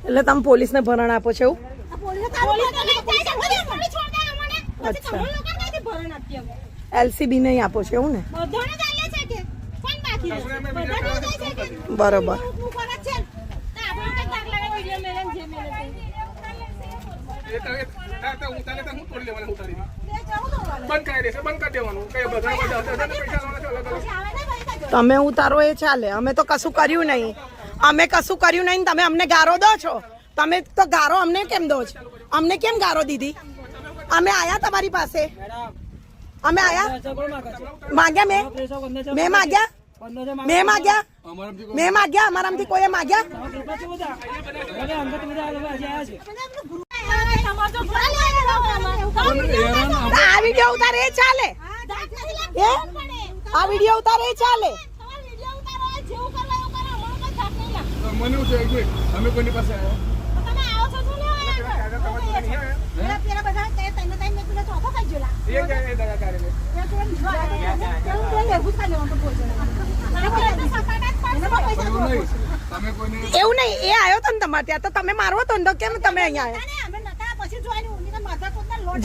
એટલે તમે પોલીસને ભરણ આપો છો એવું? એલસીબી નહીં આપો છો એવું ને? બરોબર. તમે ઉતારો એ ચાલે, અમે તો કશું કર્યું નહીં. અમે કશું કર્યું નહીં, તમે અમને ગારો દો છો. તમે તો ગારો અમને કેમ દો છો? અમને કેમ ગારો દીધી? અમે આયા તમારી પાસે, અમે આયા માગ્યા, મેં માગ્યા, મેં માગ્યા, મેં માગ્યા, અમારામાંથી કોઈએ માગ્યા? આ વિડીયો ઉતારે એ ચાલે? આ વિડીયો ઉતારે એ ચાલે? અમે કોની પાસે એવું નહીં, એ આવ્યો તો ને તમારે ત્યાં, તો તમે મારવો તો ને, કેમ તમે અહીંયા આવ્યા?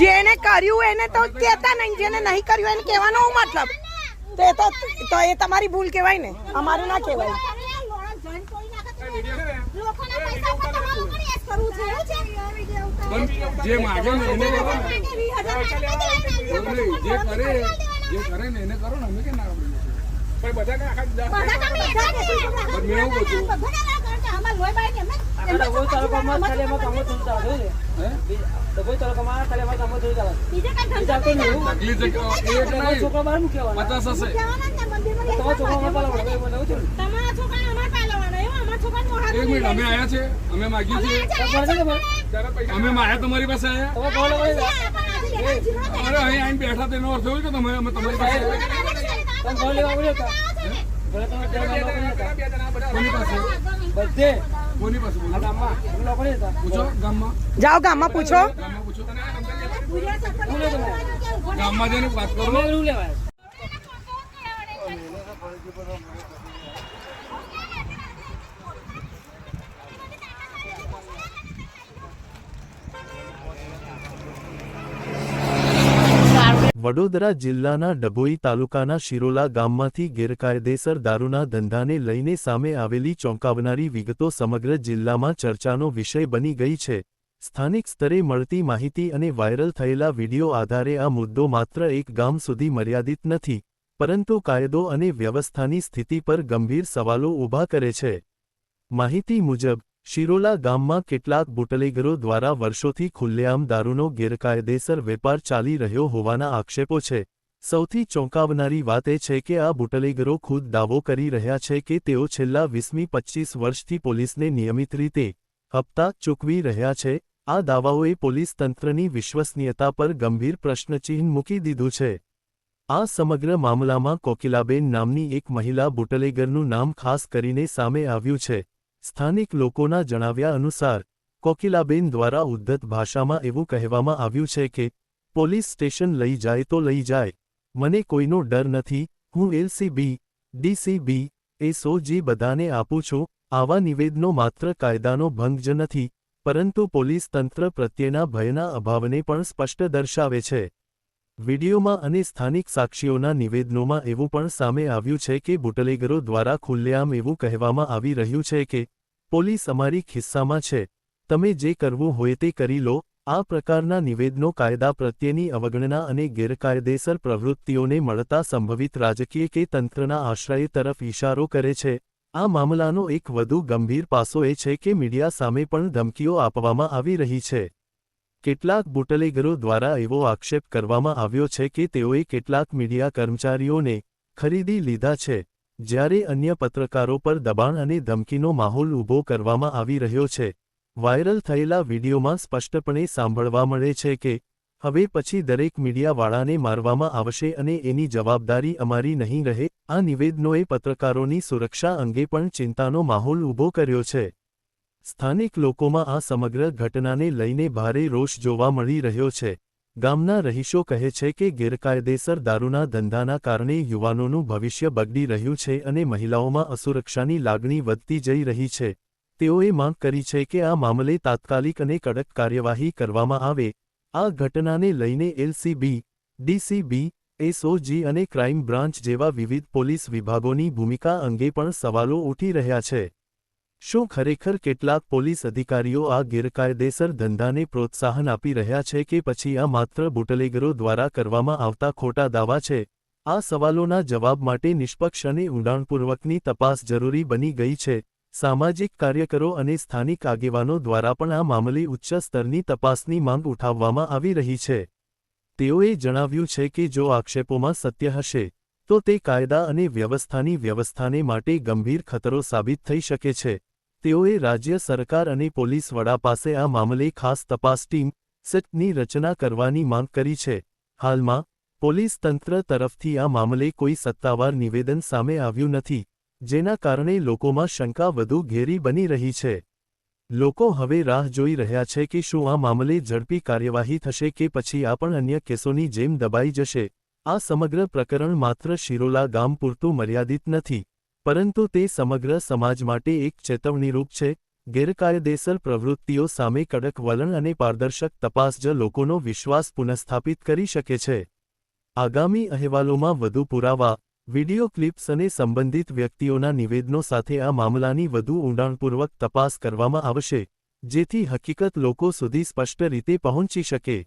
જેને કર્યું એને તો કહેતા નહીં, જેને નહીં કર્યું એને કહેવાનો હું મતલબ? તો એ તમારી ભૂલ કહેવાય ને, અમારે ના કહેવાય. જે માગે ને એને કરો, જે કરે ને એને કરો ને. અમે કે ના અમે આયા છે, અમે માગી છે, અમે માયા તમારી પાસે આયા. અહીં આવીને બેઠા તેનો અર્થ એવું કે તમે અમે તમારી પાસે જાઓ ગામમાં પૂછો, ગામમાં જઈને વાત કરો. વડોદરા જિલ્લાના ડભોઈ તાલુકાના શિરોલા ગામમાંથી ગેરકાયદેસર દારૂના ધંધાને લઈને સામે આવેલી ચોંકાવનારી વિગતો સમગ્ર જિલ્લામાં ચર્ચાનો વિષય બની ગઈ છે. સ્થાનિક સ્તરે મળતી માહિતી અને વાયરલ થયેલા વિડીયો આધારે આ મુદ્દો માત્ર એક ગામ સુધી મર્યાદિત નથી, પરંતુ કાયદો અને વ્યવસ્થાની સ્થિતિ પર ગંભીર સવાલો ઊભા કરે છે. માહિતી મુજબ શિરોલા ગામમાં કેટલાક બુટલેગરો દ્વારા વર્ષોથી ખુલ્લેઆમ દારૂનો ગેરકાયદેસર વેપાર ચાલી રહ્યો હોવાના આક્ષેપો છે. સૌથી ચોંકાવનારી વાત એ છે કે આ બુટલેગરો ખુદ દાવો કરી રહ્યા છે કે તેઓ છેલ્લા 20-25 વર્ષથી પોલીસને નિયમિત રીતે હપ્તા ચૂકવી રહ્યા છે. આ દાવાઓએ પોલીસ તંત્રની વિશ્વસનીયતા પર ગંભીર પ્રશ્નચિહ્ન મૂકી દીધું છે. આ સમગ્ર મામલામાં કોકિલાબેન નામની એક મહિલા બુટલેગરનું નામ ખાસ કરીને સામે આવ્યું છે. સ્થાનિક લોકોના જણાવ્યા અનુસાર કોકિલાબેન દ્વારા ઉદ્ધત ભાષામાં એવું કહેવામાં આવ્યું છે કે પોલીસ સ્ટેશન લઈ જાય તો લઈ જાય, મને કોઈનો ડર નથી, હું એલસીબી, ડીસીબી, એસઓજી બધાને આપું છું. આવા નિવેદનો માત્ર કાયદાનો ભંગ જ નથી, પરંતુ પોલીસ તંત્ર પ્રત્યેના ભયના અભાવને પણ સ્પષ્ટ દર્શાવે છે. વિડીયોમાં અને સ્થાનિક સાક્ષીઓના નિવેદનોમાં એવું પણ સામે આવ્યું છે કે બુટલેગરો દ્વારા ખુલ્લેઆમ એવું કહેવામાં આવી રહ્યું છે કે પોલીસ અમારી ખિસ્સામાં છે, તમે જે કરવું હોય તે કરી લો. આ પ્રકારના નિવેદનો કાયદા પ્રત્યેની અવગણના અને ગેરકાયદેસર પ્રવૃત્તિઓને મળતા સંભવિત રાજકીય કે તંત્રના આશ્રય તરફ ઇશારો કરે છે. આ મામલાનો એક વધુ ગંભીર પાસો એ છે કે મીડિયા સામે પણ ધમકીઓ આપવામાં આવી રહી છે. કેટલાક બુટલેગરો દ્વારા એવો આક્ષેપ કરવામાં આવ્યો છે કે તેઓએ કેટલાક મીડિયા કર્મચારીઓને ખરીદી લીધા છે, જ્યારે અન્ય પત્રકારો પર દબાણ અને ધમકીનો માહોલ ઊભો કરવામાં આવી રહ્યો છે. વાયરલ થયેલા વિડીયોમાં સ્પષ્ટપણે સાંભળવા મળે છે કે હવે પછી દરેક મીડિયાવાળાને મારવામાં આવશે અને એની જવાબદારી અમારી નહીં રહે. આ નિવેદનોએ પત્રકારોની સુરક્ષા અંગે પણ ચિંતાનો માહોલ ઊભો કર્યો છે. સ્થાનિક લોકોમાં આ સમગ્ર ઘટનાને લઈને ભારે રોષ જોવા મળી રહ્યો છે. ગામના રહીશો કહે છે કે ગેરકાયદેસર દારૂના ધંધાના કારણે યુવાનોનું ભવિષ્ય બગડી રહ્યું છે અને મહિલાઓમાં અસુરક્ષાની લાગણી વધતી જઈ રહી છે. તેઓએ માંગ કરી છે કે આ મામલે તાત્કાલિક અને કડક કાર્યવાહી કરવામાં આવે। આ ઘટનાને લઈને એલસીબી, ડીસીબી, એસઓજી અને ક્રાઇમ બ્રાન્ચ જેવા વિવિધ પોલીસ વિભાગોની ભૂમિકા અંગે પણ સવાલો ઉઠી રહ્યા છે। શું ખરેખર કેટલાક પોલીસ અધિકારીઓ આ ગેરકાયદેસર ધંધાને પ્રોત્સાહન આપી રહ્યા છે કે પછી આ માત્ર બુટલેગરો દ્વારા કરવામાં આવતા ખોટા દાવા છે? આ સવાલોના જવાબ માટે નિષ્પક્ષ અને ઊંડાણપૂર્વકની તપાસ જરૂરી બની ગઈ છે। સામાજિક કાર્યકરો અને સ્થાનિક આગેવાનો દ્વારા પણ આ મામલે ઉચ્ચ સ્તરની તપાસની માંગ ઉઠાવવામાં આવી રહી છે। તેઓએ જણાવ્યું છે કે જો આક્ષેપોમાં સત્ય હશે તો તે કાયદા અને વ્યવસ્થાને માટે ગંભીર ખતરો સાબિત થઈ શકે છે। તેઓએ રાજ્ય સરકાર અને પોલીસ વડા પાસે આ મામલે ખાસ તપાસ ટીમ સેટની રચના કરવાની માંગ કરી છે। હાલમાં પોલીસ તંત્ર તરફથી આ મામલે કોઈ સત્તાવાર નિવેદન સામે આવ્યું નથી, જેના કારણે લોકોમાં શંકા વધુ ઘેરી બની રહી છે। લોકો હવે રાહ જોઈ રહ્યા છે કે શું આ મામલે ઝડપી કાર્યવાહી થશે કે પછી આ પણ અન્ય કેસોની જેમ દબાઈ જશે। આ સમગ્ર પ્રકરણ માત્ર શિરોલા ગામ પૂરતું મર્યાદિત નથી, પરંતુ તે સમગ્ર સમાજ માટે એક ચેતવણીરૂપ છે। ગેરકાયદેસર પ્રવૃત્તિઓ સામે કડક વલણ અને પારદર્શક તપાસ જ લોકોનો વિશ્વાસ પુનઃસ્થાપિત કરી શકે છે। આગામી અહેવાલોમાં વધુ પુરાવા, વિડિયો ક્લિપ્સ અને સંબંધિત વ્યક્તિઓના નિવેદનો સાથે આ મામલાની વધુ ઊંડાણપૂર્વક તપાસ કરવામાં આવશે, જેથી હકીકત લોકો સુધી સ્પષ્ટ રીતે પહોંચી શકે।